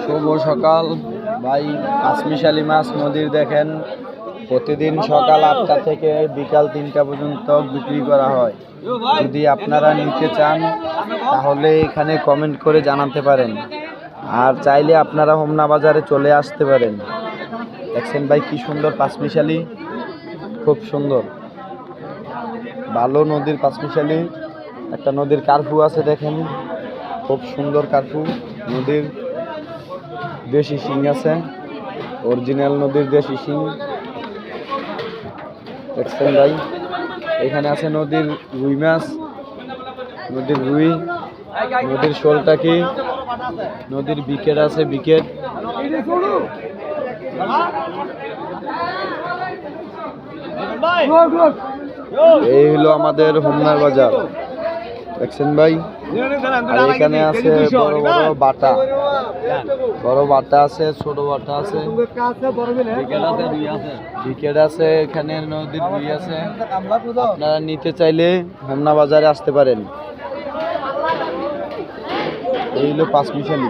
শুভ সকাল ভাই। পাঁচমিশালি মাছ নদীর দেখেন প্রতিদিন সকাল 8টা থেকে বিকাল 3টা পর্যন্ত বিক্রি করা হয়। যদি আপনারা নিতে চান তাহলে এখানে কমেন্ট করে জানাতে পারেন, আর চাইলে আপনারা হোমনা বাজারে চলে আসতে পারেন। দেখছেন ভাই কি সুন্দর পাঁচমিশালি, খুব সুন্দর ভালো নদীর পাঁচমিশালি। একটা নদীর কার্ফু আছে দেখেন, খুব সুন্দর কার্ফু। নদীর দেশি শিং আছে, অরিজিনাল নদীর দেশি শিং। দেখছেন ভাই এখানে আছে নদীর রুই মাছ, নদীর রুই, নদীর শোলটাকি, নদীর বিকেট আছে বিকেট। এই হলো আমাদের হোমনার বাজার, দেখছেন ভাই। আর এখানে আছে বড় বড় বাটা, বড় বাটা আছে, ছোট বাটা আছে, বিকেট আছে, এখানে নদীর রুই আছে। আপনারা নিতে চাইলে হোমনা বাজারে আসতে পারেন। এই হলো পাঁচমিশালি।